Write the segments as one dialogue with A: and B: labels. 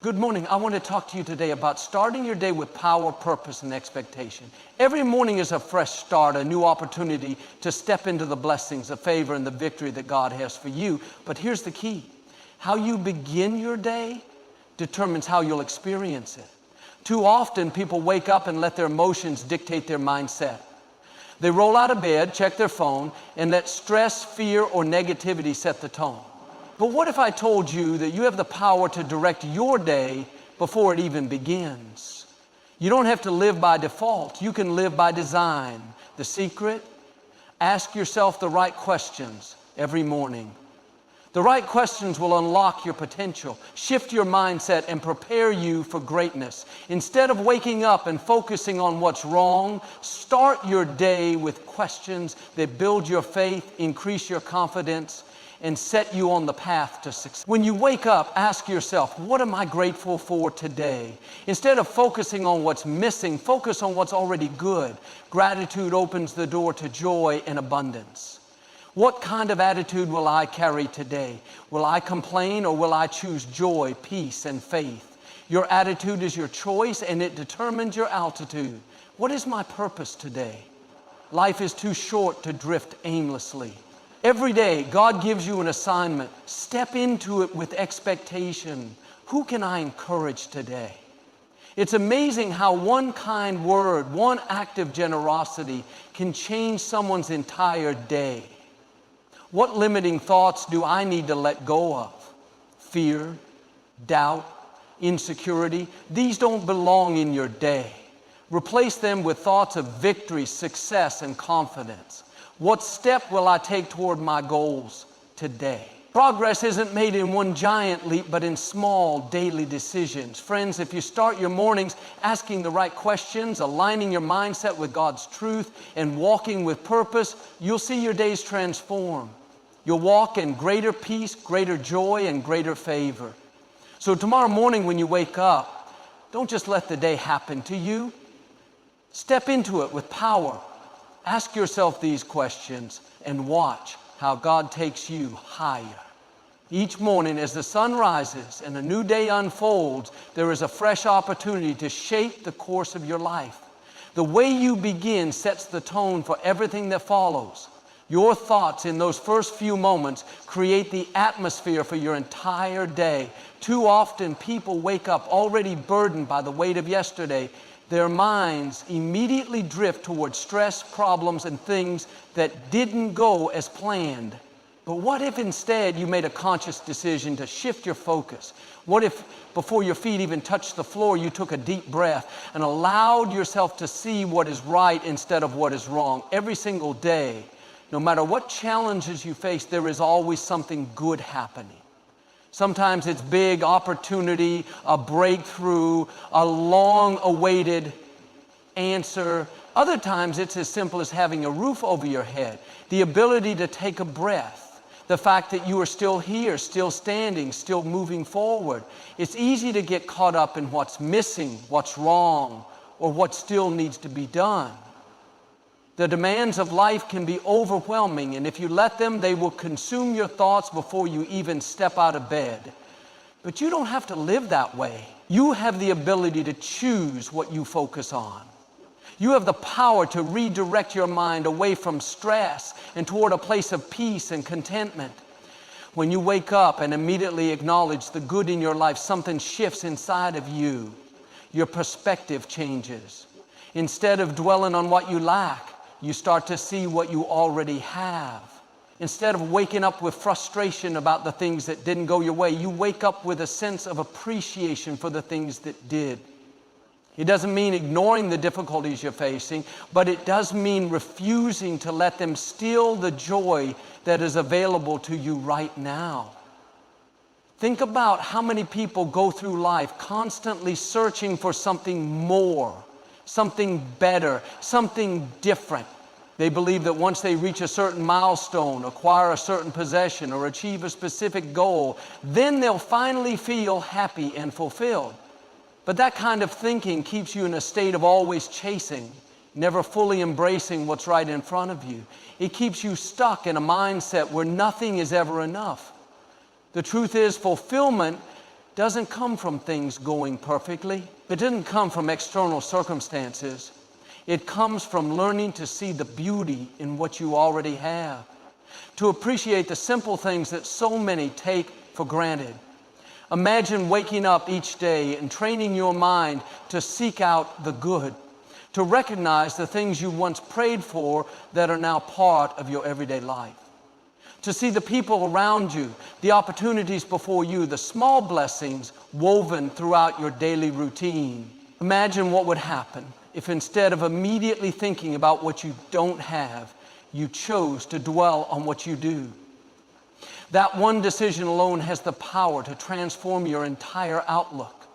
A: Good morning. I want to talk to you today about starting your day with power, purpose, and expectation. Every morning is a fresh start, a new opportunity to step into the blessings, the favor, and the victory that God has for you. But here's the key. How you begin your day determines how you'll experience it. Too often, people wake up and let their emotions dictate their mindset. They roll out of bed, check their phone, and let stress, fear, or negativity set the tone. But what if I told you that you have the power to direct your day before it even begins? You don't have to live by default. You can live by design. The secret? Ask yourself the right questions every morning. The right questions will unlock your potential, shift your mindset, and prepare you for greatness. Instead of waking up and focusing on what's wrong, start your day with questions that build your faith, increase your confidence, and set you on the path to success. When you wake up, ask yourself, what am I grateful for today? Instead of focusing on what's missing, focus on what's already good. Gratitude opens the door to joy and abundance. What kind of attitude will I carry today? Will I complain or will I choose joy, peace, and faith? Your attitude is your choice and it determines your altitude. What is my purpose today? Life is too short to drift aimlessly. Every day, God gives you an assignment. Step into it with expectation. Who can I encourage today? It's amazing how one kind word, one act of generosity can change someone's entire day. What limiting thoughts do I need to let go of? Fear, doubt, insecurity. These don't belong in your day. Replace them with thoughts of victory, success, and confidence. What step will I take toward my goals today? Progress isn't made in one giant leap, but in small daily decisions. Friends, if you start your mornings asking the right questions, aligning your mindset with God's truth, and walking with purpose, you'll see your days transform. You'll walk in greater peace, greater joy, and greater favor. So tomorrow morning when you wake up, don't just let the day happen to you. Step into it with power. Ask yourself these questions and watch how God takes you higher. Each morning as the sun rises and a new day unfolds, there is a fresh opportunity to shape the course of your life. The way you begin sets the tone for everything that follows. Your thoughts in those first few moments create the atmosphere for your entire day. Too often people wake up already burdened by the weight of yesterday. Their minds immediately drift towards stress, problems, and things that didn't go as planned. But what if instead you made a conscious decision to shift your focus? What if before your feet even touched the floor, you took a deep breath and allowed yourself to see what is right instead of what is wrong? Every single day, no matter what challenges you face, there is always something good happening. Sometimes it's big opportunity, a breakthrough, a long-awaited answer. Other times it's as simple as having a roof over your head, the ability to take a breath, the fact that you are still here, still standing, still moving forward. It's easy to get caught up in what's missing, what's wrong, or what still needs to be done. The demands of life can be overwhelming, and if you let them, they will consume your thoughts before you even step out of bed. But you don't have to live that way. You have the ability to choose what you focus on. You have the power to redirect your mind away from stress and toward a place of peace and contentment. When you wake up and immediately acknowledge the good in your life, something shifts inside of you. Your perspective changes. Instead of dwelling on what you lack, you start to see what you already have. Instead of waking up with frustration about the things that didn't go your way, you wake up with a sense of appreciation for the things that did. It doesn't mean ignoring the difficulties you're facing, but it does mean refusing to let them steal the joy that is available to you right now. Think about how many people go through life constantly searching for something more, something better, something different. They believe that once they reach a certain milestone, acquire a certain possession, or achieve a specific goal, then they'll finally feel happy and fulfilled. But that kind of thinking keeps you in a state of always chasing, never fully embracing what's right in front of you. It keeps you stuck in a mindset where nothing is ever enough. The truth is, fulfillment doesn't come from things going perfectly. It doesn't come from external circumstances. It comes from learning to see the beauty in what you already have, to appreciate the simple things that so many take for granted. Imagine waking up each day and training your mind to seek out the good, to recognize the things you once prayed for that are now part of your everyday life, to see the people around you, the opportunities before you, the small blessings woven throughout your daily routine. Imagine what would happen if instead of immediately thinking about what you don't have, you chose to dwell on what you do. That one decision alone has the power to transform your entire outlook.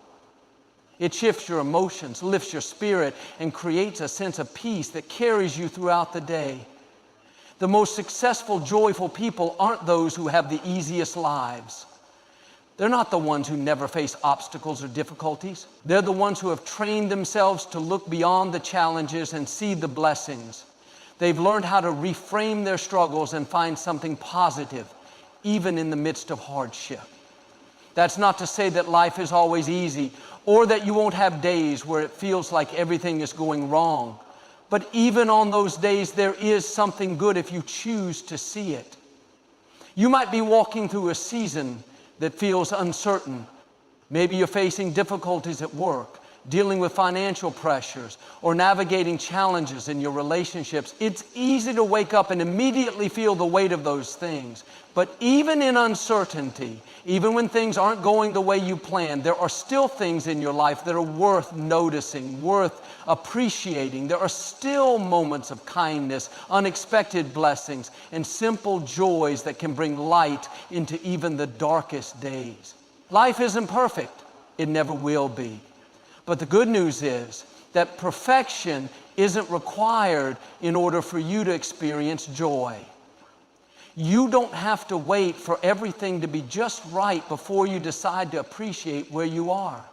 A: It shifts your emotions, lifts your spirit, and creates a sense of peace that carries you throughout the day. The most successful, joyful people aren't those who have the easiest lives. They're not the ones who never face obstacles or difficulties. They're the ones who have trained themselves to look beyond the challenges and see the blessings. They've learned how to reframe their struggles and find something positive, even in the midst of hardship. That's not to say that life is always easy, or that you won't have days where it feels like everything is going wrong. But even on those days, there is something good if you choose to see it. You might be walking through a season that feels uncertain. Maybe you're facing difficulties at work, dealing with financial pressures, or navigating challenges in your relationships. It's easy to wake up and immediately feel the weight of those things. But even in uncertainty, even when things aren't going the way you planned, there are still things in your life that are worth noticing, worth appreciating. There are still moments of kindness, unexpected blessings, and simple joys that can bring light into even the darkest days. Life isn't perfect. It never will be. But the good news is that perfection isn't required in order for you to experience joy. You don't have to wait for everything to be just right before you decide to appreciate where you are.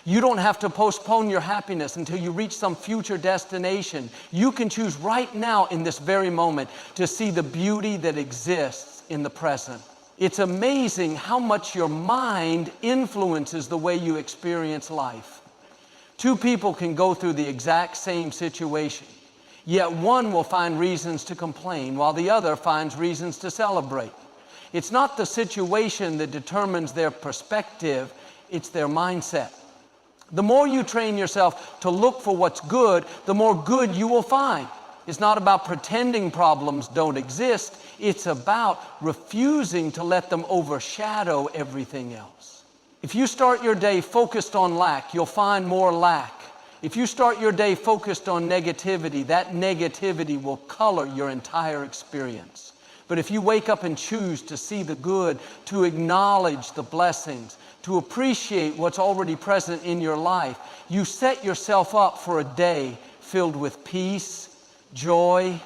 A: You don't have to postpone your happiness until you reach some future destination. You can choose right now in this very moment to see the beauty that exists in the present. It's amazing how much your mind influences the way you experience life. Two people can go through the exact same situation, yet one will find reasons to complain while the other finds reasons to celebrate. It's not the situation that determines their perspective, it's their mindset. The more you train yourself to look for what's good, the more good you will find. It's not about pretending problems don't exist, it's about refusing to let them overshadow everything else. If you start your day focused on lack, you'll find more lack. If you start your day focused on negativity, that negativity will color your entire experience. But if you wake up and choose to see the good, to acknowledge the blessings, to appreciate what's already present in your life, you set yourself up for a day filled with peace, joy,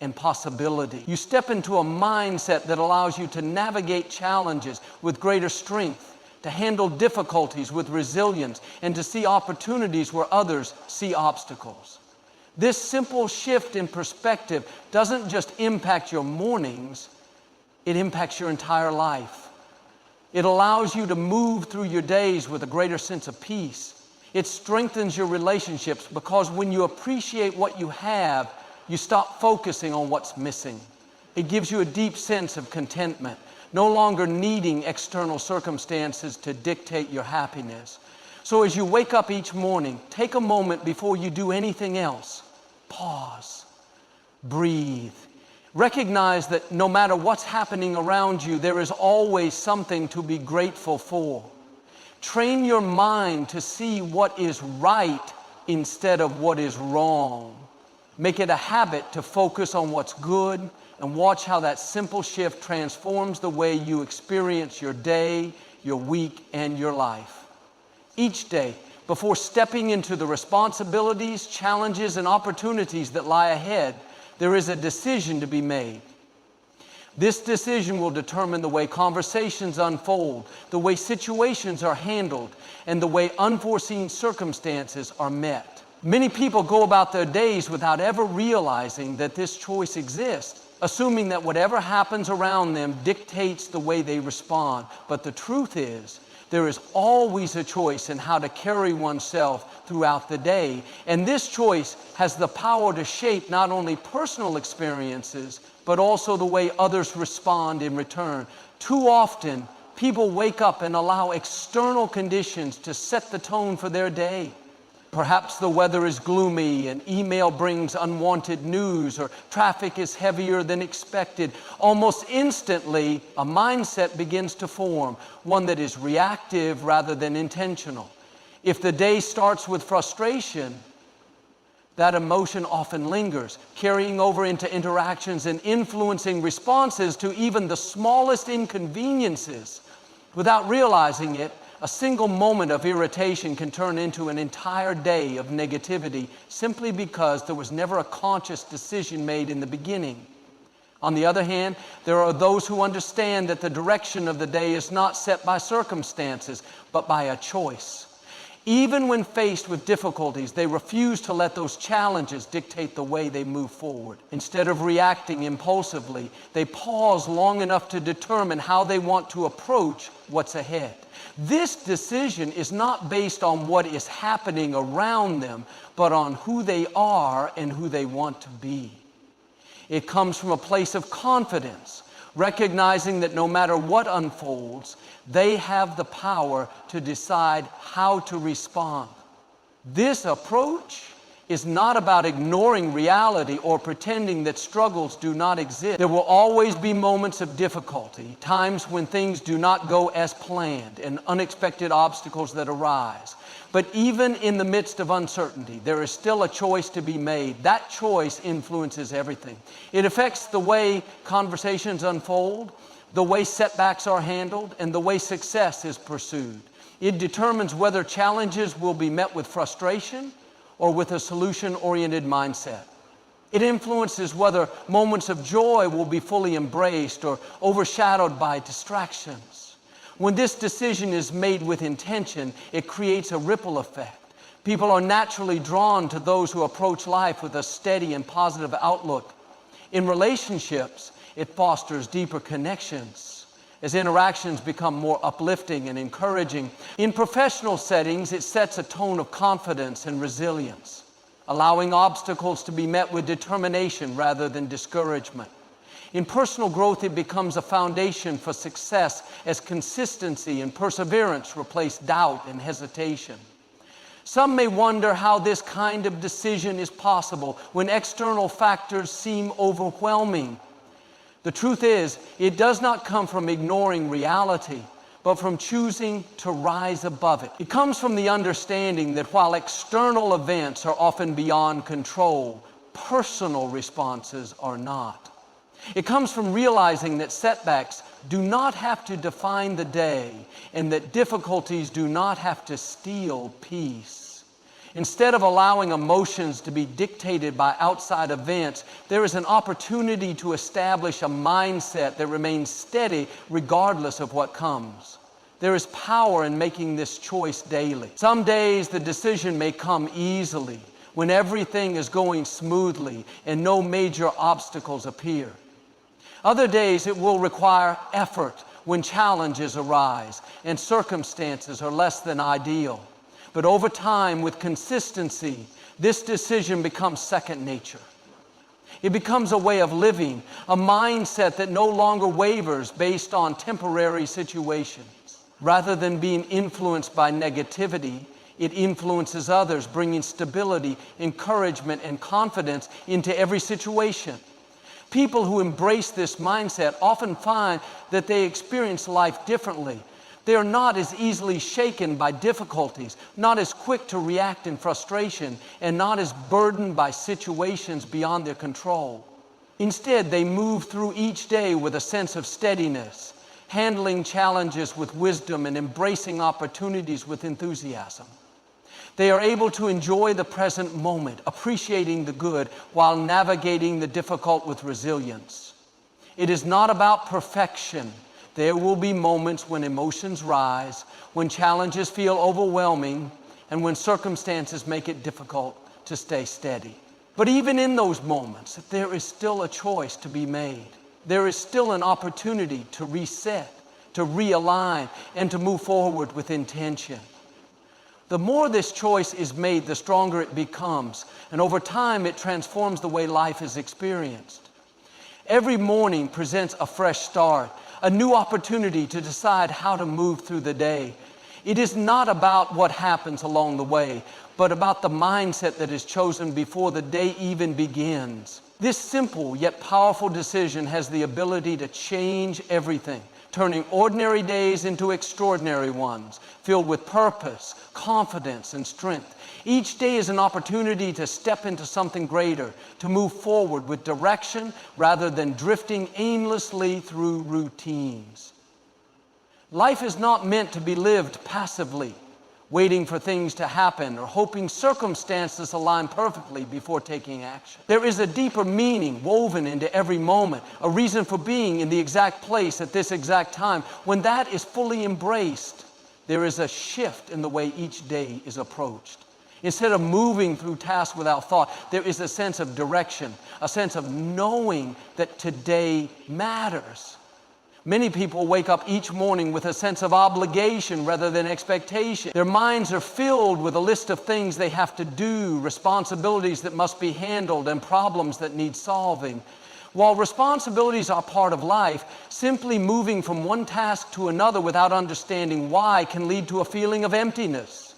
A: and possibility. You step into a mindset that allows you to navigate challenges with greater strength, to handle difficulties with resilience, and to see opportunities where others see obstacles. This simple shift in perspective doesn't just impact your mornings, it impacts your entire life. It allows you to move through your days with a greater sense of peace. It strengthens your relationships because when you appreciate what you have, you stop focusing on what's missing. It gives you a deep sense of contentment, no longer needing external circumstances to dictate your happiness. So as you wake up each morning, take a moment before you do anything else. Pause. Breathe. Recognize that no matter what's happening around you, there is always something to be grateful for. Train your mind to see what is right instead of what is wrong. Make it a habit to focus on what's good and watch how that simple shift transforms the way you experience your day, your week, and your life. Each day, before stepping into the responsibilities, challenges, and opportunities that lie ahead, there is a decision to be made. This decision will determine the way conversations unfold, the way situations are handled, and the way unforeseen circumstances are met. Many people go about their days without ever realizing that this choice exists, assuming that whatever happens around them dictates the way they respond. But the truth is, There is always a choice in how to carry oneself throughout the day. And this choice has the power to shape not only personal experiences, but also the way others respond in return. Too often, people wake up and allow external conditions to set the tone for their day. Perhaps the weather is gloomy, an email brings unwanted news, or traffic is heavier than expected. Almost instantly, a mindset begins to form, one that is reactive rather than intentional. If the day starts with frustration, that emotion often lingers, carrying over into interactions and influencing responses to even the smallest inconveniences. Without realizing it, a single moment of irritation can turn into an entire day of negativity simply because there was never a conscious decision made in the beginning. On the other hand, there are those who understand that the direction of the day is not set by circumstances, but by a choice. Even when faced with difficulties, they refuse to let those challenges dictate the way they move forward. Instead of reacting impulsively, they pause long enough to determine how they want to approach what's ahead. This decision is not based on what is happening around them, but on who they are and who they want to be. It comes from a place of confidence, recognizing that no matter what unfolds, they have the power to decide how to respond. This approach is not about ignoring reality or pretending that struggles do not exist. There will always be moments of difficulty, times when things do not go as planned, and unexpected obstacles that arise. But even in the midst of uncertainty, there is still a choice to be made. That choice influences everything. It affects the way conversations unfold, the way setbacks are handled, and the way success is pursued. It determines whether challenges will be met with frustration or with a solution-oriented mindset. It influences whether moments of joy will be fully embraced or overshadowed by distractions. When this decision is made with intention, it creates a ripple effect. People are naturally drawn to those who approach life with a steady and positive outlook. In relationships, it fosters deeper connections as interactions become more uplifting and encouraging. In professional settings, it sets a tone of confidence and resilience, allowing obstacles to be met with determination rather than discouragement. In personal growth, it becomes a foundation for success as consistency and perseverance replace doubt and hesitation. Some may wonder how this kind of decision is possible when external factors seem overwhelming. The truth is, it does not come from ignoring reality, but from choosing to rise above it. It comes from the understanding that while external events are often beyond control, personal responses are not. It comes from realizing that setbacks do not have to define the day, and that difficulties do not have to steal peace. Instead of allowing emotions to be dictated by outside events, there is an opportunity to establish a mindset that remains steady regardless of what comes. There is power in making this choice daily. Some days the decision may come easily, when everything is going smoothly and no major obstacles appear. Other days it will require effort when challenges arise and circumstances are less than ideal. But over time, with consistency, this decision becomes second nature. It becomes a way of living, a mindset that no longer wavers based on temporary situations. Rather than being influenced by negativity, it influences others, bringing stability, encouragement, and confidence into every situation. People who embrace this mindset often find that they experience life differently. They are not as easily shaken by difficulties, not as quick to react in frustration, and not as burdened by situations beyond their control. Instead, they move through each day with a sense of steadiness, handling challenges with wisdom and embracing opportunities with enthusiasm. They are able to enjoy the present moment, appreciating the good while navigating the difficult with resilience. It is not about perfection. There will be moments when emotions rise, when challenges feel overwhelming, and when circumstances make it difficult to stay steady. But even in those moments, there is still a choice to be made. There is still an opportunity to reset, to realign, and to move forward with intention. The more this choice is made, the stronger it becomes, and over time it transforms the way life is experienced. Every morning presents a fresh start, a new opportunity to decide how to move through the day. It is not about what happens along the way, but about the mindset that is chosen before the day even begins. This simple yet powerful decision has the ability to change everything, turning ordinary days into extraordinary ones, filled with purpose, confidence, and strength. Each day is an opportunity to step into something greater, to move forward with direction rather than drifting aimlessly through routines. Life is not meant to be lived passively, waiting for things to happen or hoping circumstances align perfectly before taking action. There is a deeper meaning woven into every moment, a reason for being in the exact place at this exact time. When that is fully embraced, there is a shift in the way each day is approached. Instead of moving through tasks without thought, there is a sense of direction, a sense of knowing that today matters. Many people wake up each morning with a sense of obligation rather than expectation. Their minds are filled with a list of things they have to do, responsibilities that must be handled, and problems that need solving. While responsibilities are part of life, simply moving from one task to another without understanding why can lead to a feeling of emptiness.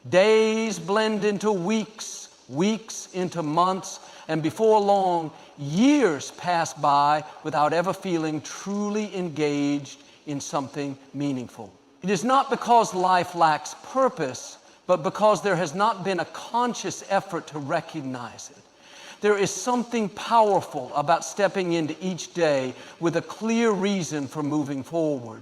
A: Days blend into weeks, weeks into months, and before long, years pass by without ever feeling truly engaged in something meaningful. It is not because life lacks purpose, but because there has not been a conscious effort to recognize it. There is something powerful about stepping into each day with a clear reason for moving forward.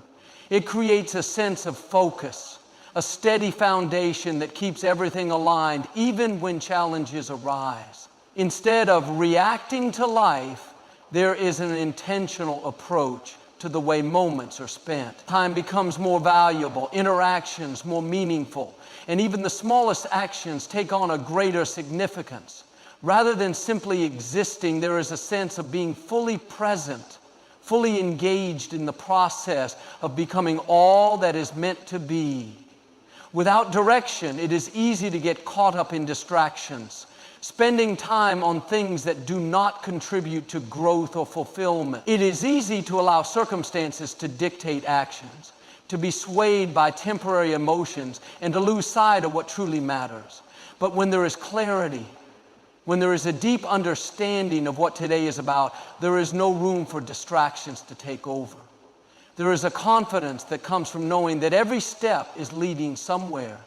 A: It creates a sense of focus, a steady foundation that keeps everything aligned even when challenges arise. Instead of reacting to life, there is an intentional approach to the way moments are spent. Time becomes more valuable, interactions more meaningful, and even the smallest actions take on a greater significance. Rather than simply existing, there is a sense of being fully present, fully engaged in the process of becoming all that is meant to be. Without direction, it is easy to get caught up in distractions, spending time on things that do not contribute to growth or fulfillment. It is easy to allow circumstances to dictate actions, to be swayed by temporary emotions, and to lose sight of what truly matters. But when there is clarity, when there is a deep understanding of what today is about, there is no room for distractions to take over. There is a confidence that comes from knowing that every step is leading somewhere.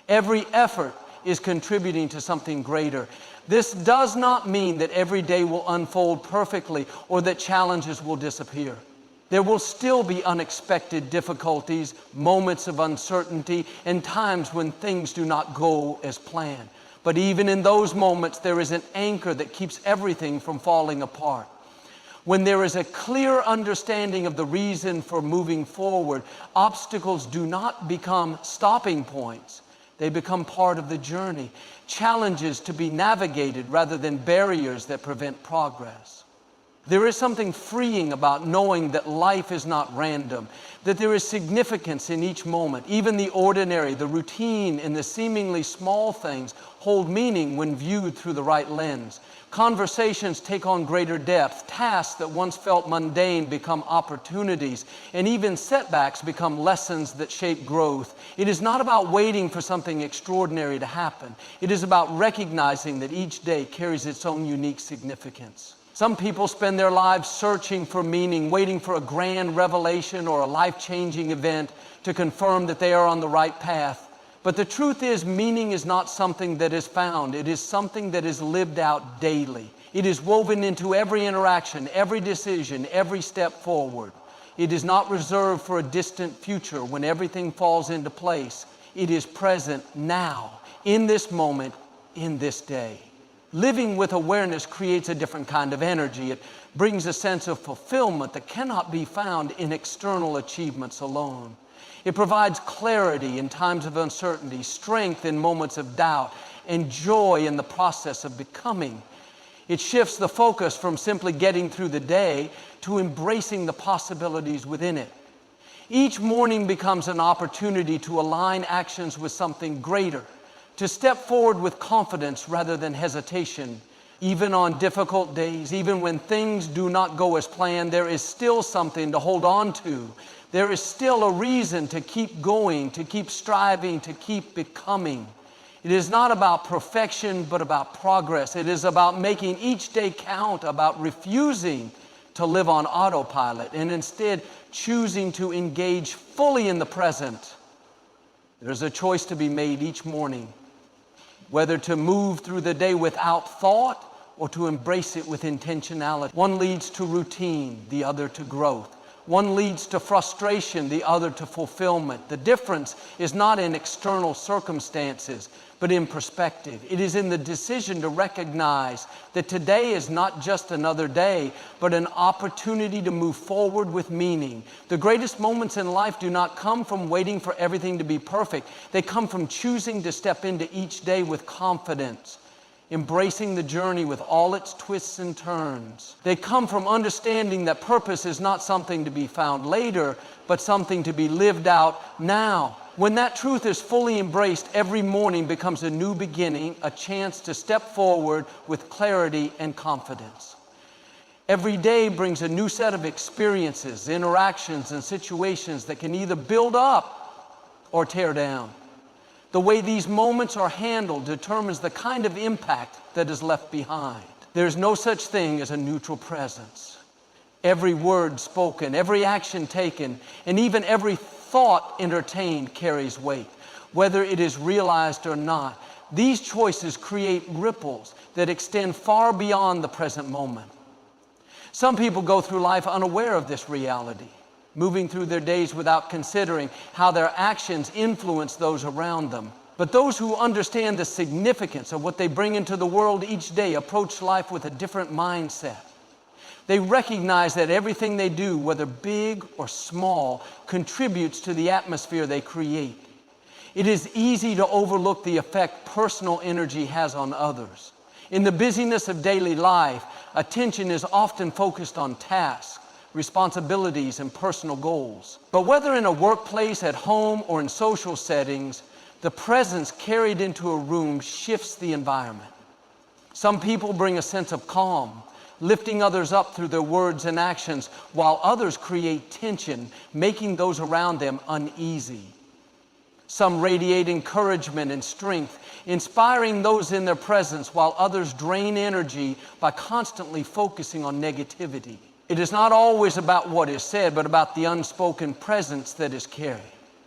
A: Every effort is contributing to something greater. This does not mean that every day will unfold perfectly or that challenges will disappear. There will still be unexpected difficulties, moments of uncertainty, and times when things do not go as planned. But even in those moments, there is an anchor that keeps everything from falling apart. When there is a clear understanding of the reason for moving forward, obstacles do not become stopping points. They become part of the journey, challenges to be navigated rather than barriers that prevent progress. There is something freeing about knowing that life is not random, that there is significance in each moment. Even the ordinary, the routine, and the seemingly small things hold meaning when viewed through the right lens. Conversations take on greater depth. Tasks that once felt mundane become opportunities, and even setbacks become lessons that shape growth. It is not about waiting for something extraordinary to happen. It is about recognizing that each day carries its own unique significance. Some people spend their lives searching for meaning, waiting for a grand revelation or a life-changing event to confirm that they are on the right path. But the truth is, meaning is not something that is found. It is something that is lived out daily. It is woven into every interaction, every decision, every step forward. It is not reserved for a distant future when everything falls into place. It is present now, in this moment, in this day. Living with awareness creates a different kind of energy. It brings a sense of fulfillment that cannot be found in external achievements alone. It provides clarity in times of uncertainty, strength in moments of doubt, and joy in the process of becoming. It shifts the focus from simply getting through the day to embracing the possibilities within it. Each morning becomes an opportunity to align actions with something greater, to step forward with confidence rather than hesitation. Even on difficult days, even when things do not go as planned, there is still something to hold on to. There is still a reason to keep going, to keep striving, to keep becoming. It is not about perfection, but about progress. It is about making each day count, about refusing to live on autopilot and instead choosing to engage fully in the present. There's a choice to be made each morning, whether to move through the day without thought or to embrace it with intentionality. One leads to routine, the other to growth. One leads to frustration, the other to fulfillment. The difference is not in external circumstances, but in perspective. It is in the decision to recognize that today is not just another day, but an opportunity to move forward with meaning. The greatest moments in life do not come from waiting for everything to be perfect. They come from choosing to step into each day with confidence, embracing the journey with all its twists and turns. They come from understanding that purpose is not something to be found later, but something to be lived out now. When that truth is fully embraced, every morning becomes a new beginning, a chance to step forward with clarity and confidence. Every day brings a new set of experiences, interactions, and situations that can either build up or tear down. The way these moments are handled determines the kind of impact that is left behind. There's no such thing as a neutral presence. Every word spoken, every action taken, and even every thought entertained carries weight, whether it is realized or not. These choices create ripples that extend far beyond the present moment. Some people go through life unaware of this reality, moving through their days without considering how their actions influence those around them. But those who understand the significance of what they bring into the world each day approach life with a different mindset. They recognize that everything they do, whether big or small, contributes to the atmosphere they create. It is easy to overlook the effect personal energy has on others. In the busyness of daily life, attention is often focused on tasks, responsibilities, and personal goals. But whether in a workplace, at home, or in social settings, the presence carried into a room shifts the environment. Some people bring a sense of calm, lifting others up through their words and actions, while others create tension, making those around them uneasy. Some radiate encouragement and strength, inspiring those in their presence, while others drain energy by constantly focusing on negativity. It is not always about what is said, but about the unspoken presence that is carried.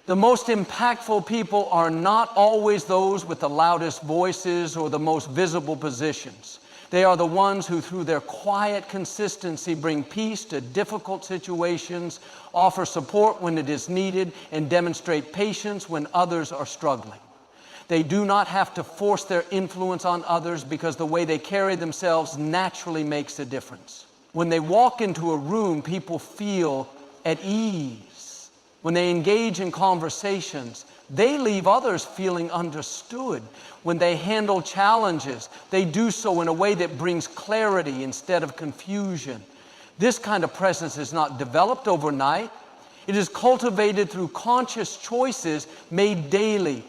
A: The most impactful people are not always those with the loudest voices or the most visible positions. They are the ones who, through their quiet consistency, bring peace to difficult situations, offer support when it is needed, and demonstrate patience when others are struggling. They do not have to force their influence on others because the way they carry themselves naturally makes a difference. When they walk into a room, people feel at ease. When they engage in conversations, they leave others feeling understood. When they handle challenges, they do so in a way that brings clarity instead of confusion. This kind of presence is not developed overnight. It is cultivated through conscious choices made daily.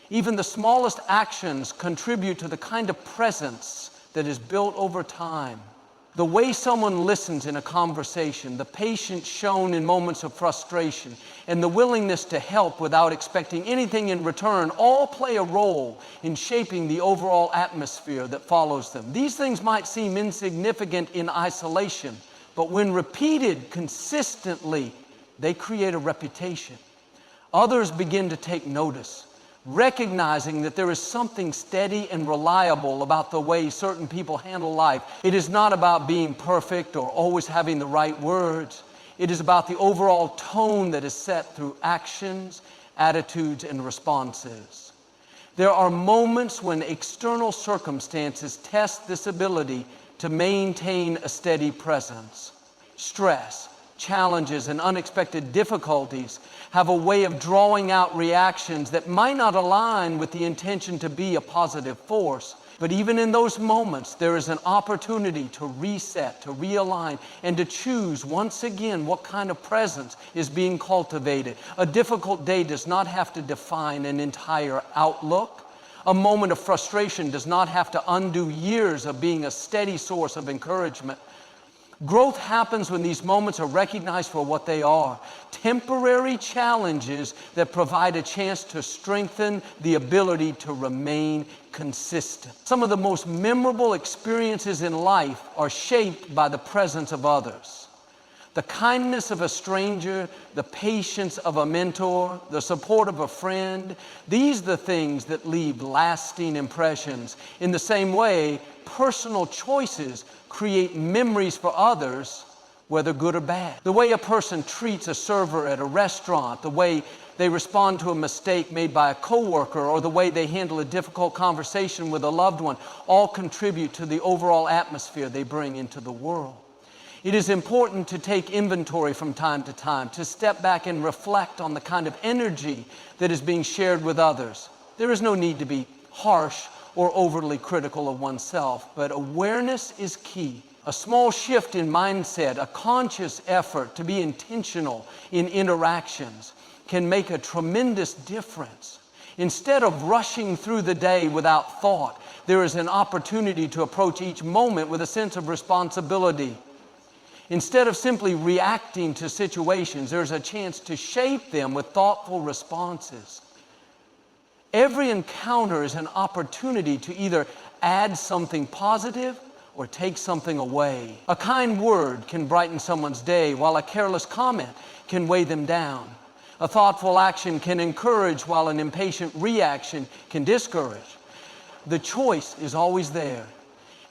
A: Even the smallest actions contribute to the kind of presence that is built over time. The way someone listens in a conversation, the patience shown in moments of frustration, and the willingness to help without expecting anything in return all play a role in shaping the overall atmosphere that follows them. These things might seem insignificant in isolation, but when repeated consistently, they create a reputation. Others begin to take notice, recognizing that there is something steady and reliable about the way certain people handle life. It is not about being perfect or always having the right words. It is about the overall tone that is set through actions, attitudes, and responses. There are moments when external circumstances test this ability to maintain a steady presence. Stress, challenges, and unexpected difficulties have a way of drawing out reactions that might not align with the intention to be a positive force. But even in those moments, there is an opportunity to reset, to realign, and to choose once again what kind of presence is being cultivated. A difficult day does not have to define an entire outlook. A moment of frustration does not have to undo years of being a steady source of encouragement. Growth happens when these moments are recognized for what they are: temporary challenges that provide a chance to strengthen the ability to remain consistent. Some of the most memorable experiences in life are shaped by the presence of others. The kindness of a stranger, the patience of a mentor, the support of a friend, these are the things that leave lasting impressions. In the same way, personal choices create memories for others, whether good or bad. The way a person treats a server at a restaurant, the way they respond to a mistake made by a coworker, or the way they handle a difficult conversation with a loved one, all contribute to the overall atmosphere they bring into the world. It is important to take inventory from time to time, to step back and reflect on the kind of energy that is being shared with others. There is no need to be harsh or overly critical of oneself, but awareness is key. A small shift in mindset, a conscious effort to be intentional in interactions can make a tremendous difference. Instead of rushing through the day without thought, there is an opportunity to approach each moment with a sense of responsibility. Instead of simply reacting to situations, there's a chance to shape them with thoughtful responses. Every encounter is an opportunity to either add something positive or take something away. A kind word can brighten someone's day, while a careless comment can weigh them down. A thoughtful action can encourage, while an impatient reaction can discourage. The choice is always there.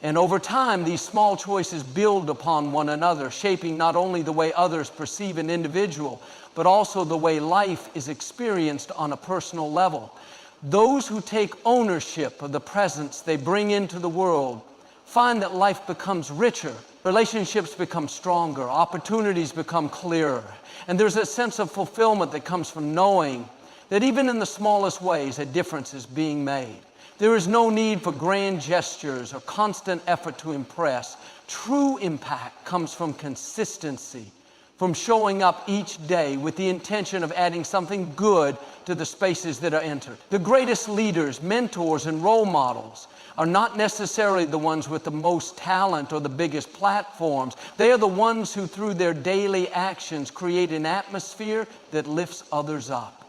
A: And over time, these small choices build upon one another, shaping not only the way others perceive an individual, but also the way life is experienced on a personal level. Those who take ownership of the presence they bring into the world find that life becomes richer, relationships become stronger, opportunities become clearer, and there's a sense of fulfillment that comes from knowing that even in the smallest ways, a difference is being made. There is no need for grand gestures or constant effort to impress. True impact comes from consistency, from showing up each day with the intention of adding something good to the spaces that are entered. The greatest leaders, mentors, and role models are not necessarily the ones with the most talent or the biggest platforms. They are the ones who, through their daily actions, create an atmosphere that lifts others up.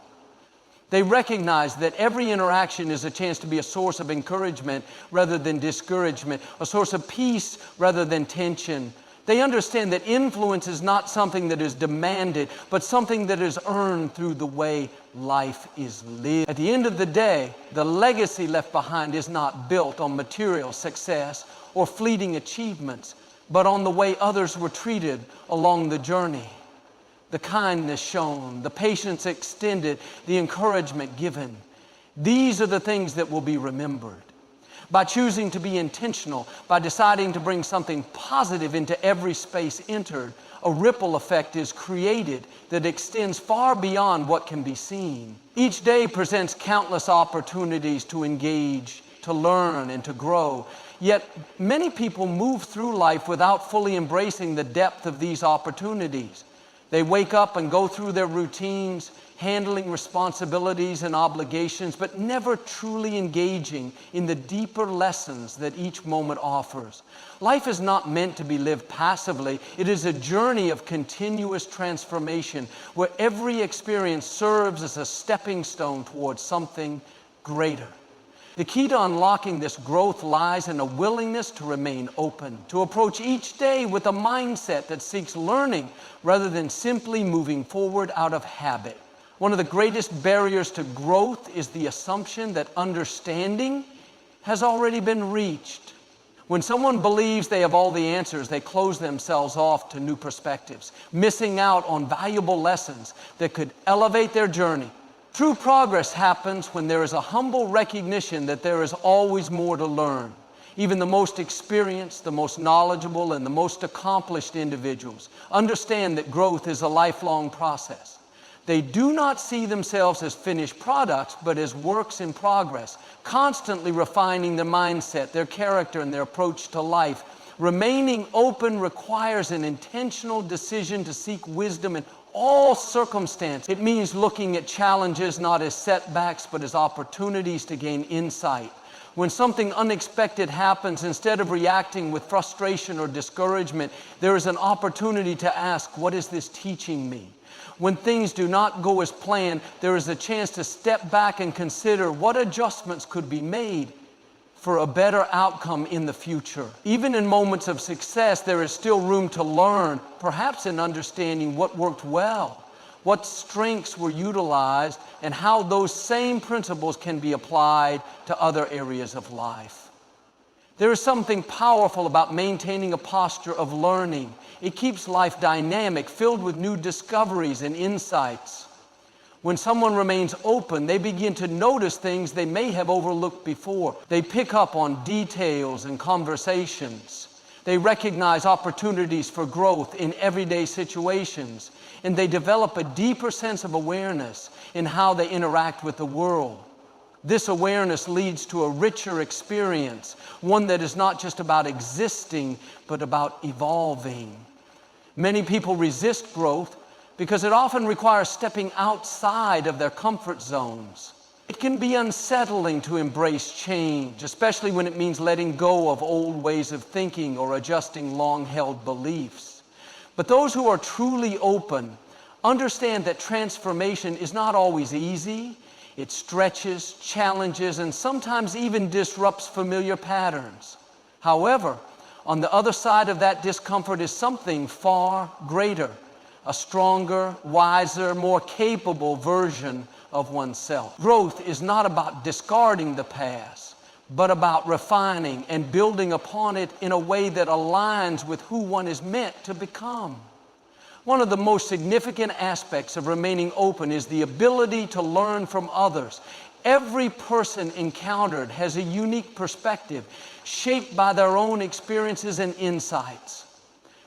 A: They recognize that every interaction is a chance to be a source of encouragement rather than discouragement, a source of peace rather than tension. They understand that influence is not something that is demanded, but something that is earned through the way life is lived. At the end of the day, the legacy left behind is not built on material success or fleeting achievements, but on the way others were treated along the journey. The kindness shown, the patience extended, the encouragement given. These are the things that will be remembered. By choosing to be intentional, by deciding to bring something positive into every space entered, a ripple effect is created that extends far beyond what can be seen. Each day presents countless opportunities to engage, to learn, and to grow. Yet many people move through life without fully embracing the depth of these opportunities. They wake up and go through their routines, handling responsibilities and obligations, but never truly engaging in the deeper lessons that each moment offers. Life is not meant to be lived passively. It is a journey of continuous transformation where every experience serves as a stepping stone towards something greater. The key to unlocking this growth lies in a willingness to remain open, to approach each day with a mindset that seeks learning rather than simply moving forward out of habit. One of the greatest barriers to growth is the assumption that understanding has already been reached. When someone believes they have all the answers, they close themselves off to new perspectives, missing out on valuable lessons that could elevate their journey. True progress happens when there is a humble recognition that there is always more to learn. Even the most experienced, the most knowledgeable, and the most accomplished individuals understand that growth is a lifelong process. They do not see themselves as finished products, but as works in progress, constantly refining their mindset, their character, and their approach to life. Remaining open requires an intentional decision to seek wisdom in all circumstances. It means looking at challenges not as setbacks, but as opportunities to gain insight. When something unexpected happens, instead of reacting with frustration or discouragement, there is an opportunity to ask, what is this teaching me? When things do not go as planned, there is a chance to step back and consider what adjustments could be made for a better outcome in the future. Even in moments of success, there is still room to learn, perhaps in understanding what worked well, what strengths were utilized, and how those same principles can be applied to other areas of life. There is something powerful about maintaining a posture of learning. It keeps life dynamic, filled with new discoveries and insights. When someone remains open, they begin to notice things they may have overlooked before. They pick up on details and conversations. They recognize opportunities for growth in everyday situations, and they develop a deeper sense of awareness in how they interact with the world. This awareness leads to a richer experience, one that is not just about existing, but about evolving. Many people resist growth because it often requires stepping outside of their comfort zones. It can be unsettling to embrace change, especially when it means letting go of old ways of thinking or adjusting long-held beliefs. But those who are truly open understand that transformation is not always easy. It stretches, challenges, and sometimes even disrupts familiar patterns. However, on the other side of that discomfort is something far greater, a stronger, wiser, more capable version of oneself. Growth is not about discarding the past, but about refining and building upon it in a way that aligns with who one is meant to become. One of the most significant aspects of remaining open is the ability to learn from others. Every person encountered has a unique perspective, shaped by their own experiences and insights.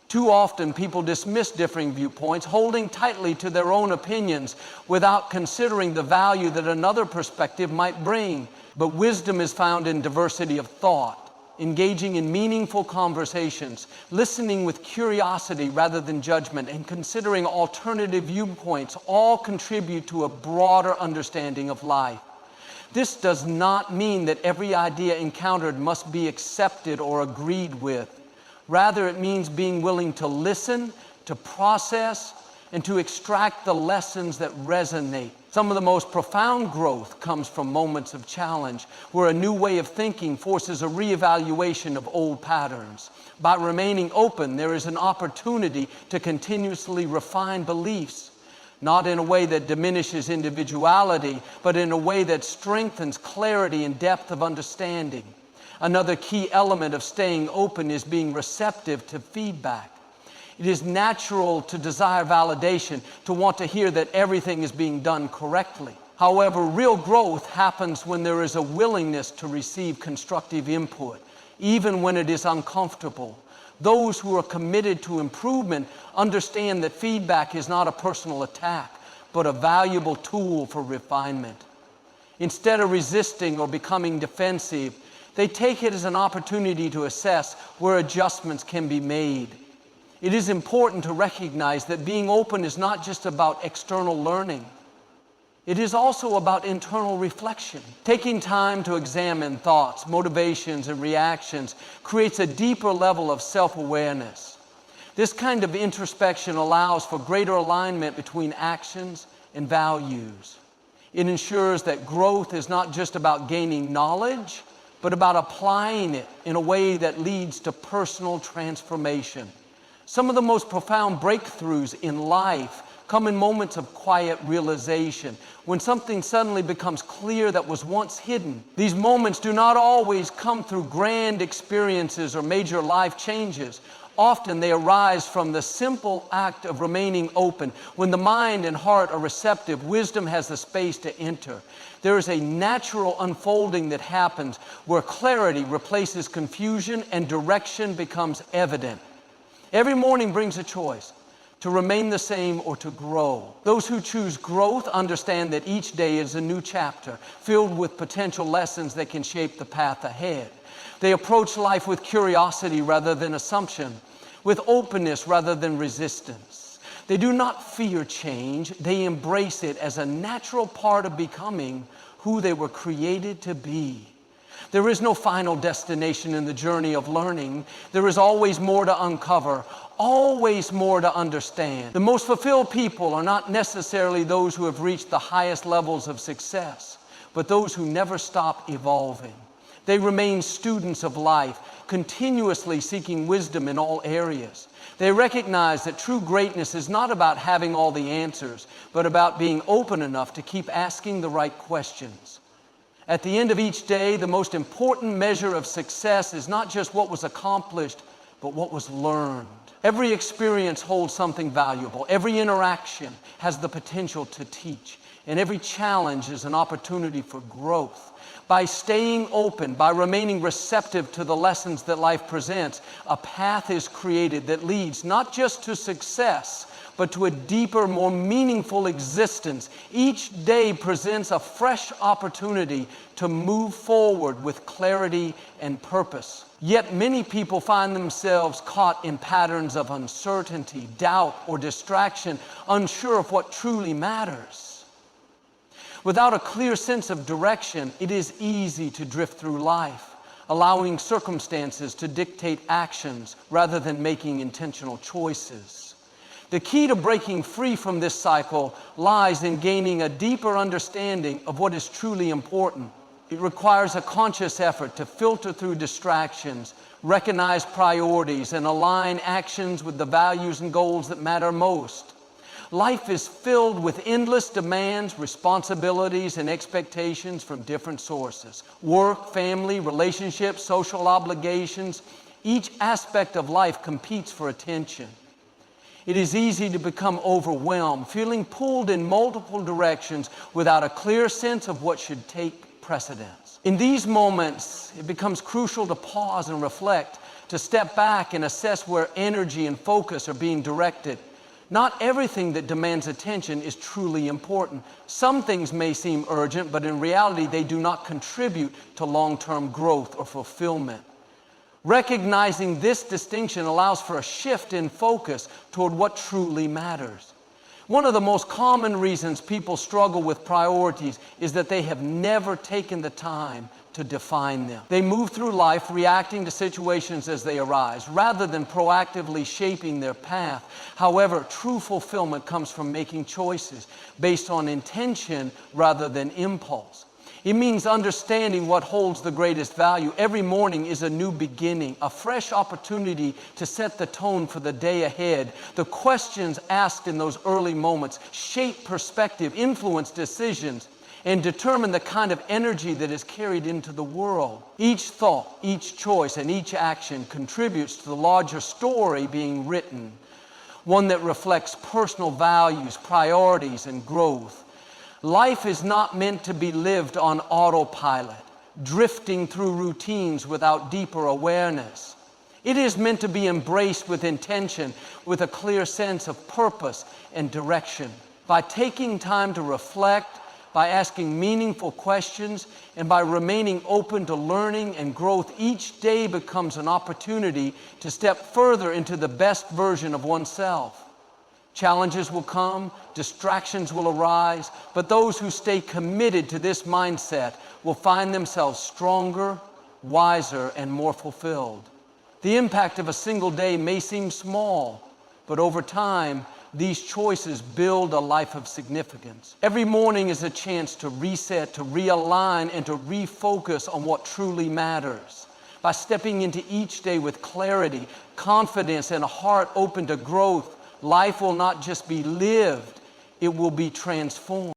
A: Too often, people dismiss differing viewpoints, holding tightly to their own opinions without considering the value that another perspective might bring. But wisdom is found in diversity of thought, engaging in meaningful conversations, listening with curiosity rather than judgment, and considering alternative viewpoints all contribute to a broader understanding of life. This does not mean that every idea encountered must be accepted or agreed with. Rather, it means being willing to listen, to process, and to extract the lessons that resonate. Some of the most profound growth comes from moments of challenge, where a new way of thinking forces a reevaluation of old patterns. By remaining open, there is an opportunity to continuously refine beliefs, not in a way that diminishes individuality, but in a way that strengthens clarity and depth of understanding. Another key element of staying open is being receptive to feedback. It is natural to desire validation, to want to hear that everything is being done correctly. However, real growth happens when there is a willingness to receive constructive input, even when it is uncomfortable. Those who are committed to improvement understand that feedback is not a personal attack, but a valuable tool for refinement. Instead of resisting or becoming defensive, they take it as an opportunity to assess where adjustments can be made. It is important to recognize that being open is not just about external learning. It is also about internal reflection. Taking time to examine thoughts, motivations, and reactions creates a deeper level of self-awareness. This kind of introspection allows for greater alignment between actions and values. It ensures that growth is not just about gaining knowledge, but about applying it in a way that leads to personal transformation. Some of the most profound breakthroughs in life come in moments of quiet realization, when something suddenly becomes clear that was once hidden. These moments do not always come through grand experiences or major life changes. Often they arise from the simple act of remaining open. When the mind and heart are receptive, wisdom has the space to enter. There is a natural unfolding that happens where clarity replaces confusion and direction becomes evident. Every morning brings a choice: to remain the same or to grow. Those who choose growth understand that each day is a new chapter filled with potential lessons that can shape the path ahead. They approach life with curiosity rather than assumption, with openness rather than resistance. They do not fear change. They embrace it as a natural part of becoming who they were created to be. There is no final destination in the journey of learning. There is always more to uncover, always more to understand. The most fulfilled people are not necessarily those who have reached the highest levels of success, but those who never stop evolving. They remain students of life, continuously seeking wisdom in all areas. They recognize that true greatness is not about having all the answers, but about being open enough to keep asking the right questions. At the end of each day, the most important measure of success is not just what was accomplished, but what was learned. Every experience holds something valuable. Every interaction has the potential to teach. And every challenge is an opportunity for growth. By staying open, by remaining receptive to the lessons that life presents, a path is created that leads not just to success, but to a deeper, more meaningful existence. Each day presents a fresh opportunity to move forward with clarity and purpose. Yet many people find themselves caught in patterns of uncertainty, doubt, or distraction, unsure of what truly matters. Without a clear sense of direction, it is easy to drift through life, allowing circumstances to dictate actions rather than making intentional choices. The key to breaking free from this cycle lies in gaining a deeper understanding of what is truly important. It requires a conscious effort to filter through distractions, recognize priorities, and align actions with the values and goals that matter most. Life is filled with endless demands, responsibilities, and expectations from different sources. Work, family, relationships, social obligations. Each aspect of life competes for attention. It is easy to become overwhelmed, feeling pulled in multiple directions without a clear sense of what should take precedence. In these moments, it becomes crucial to pause and reflect, to step back and assess where energy and focus are being directed. Not everything that demands attention is truly important. Some things may seem urgent, but in reality, they do not contribute to long-term growth or fulfillment. Recognizing this distinction allows for a shift in focus toward what truly matters. One of the most common reasons people struggle with priorities is that they have never taken the time to define them. They move through life reacting to situations as they arise, rather than proactively shaping their path. However, true fulfillment comes from making choices based on intention rather than impulse. It means understanding what holds the greatest value. Every morning is a new beginning, a fresh opportunity to set the tone for the day ahead. The questions asked in those early moments shape perspective, influence decisions, and determine the kind of energy that is carried into the world. Each thought, each choice, and each action contributes to the larger story being written, one that reflects personal values, priorities, and growth. Life is not meant to be lived on autopilot, drifting through routines without deeper awareness. It is meant to be embraced with intention, with a clear sense of purpose and direction. By taking time to reflect, by asking meaningful questions, and by remaining open to learning and growth, each day becomes an opportunity to step further into the best version of oneself. Challenges will come, distractions will arise, but those who stay committed to this mindset will find themselves stronger, wiser, and more fulfilled. The impact of a single day may seem small, but over time, these choices build a life of significance. Every morning is a chance to reset, to realign, and to refocus on what truly matters. By stepping into each day with clarity, confidence, and a heart open to growth, life will not just be lived, it will be transformed.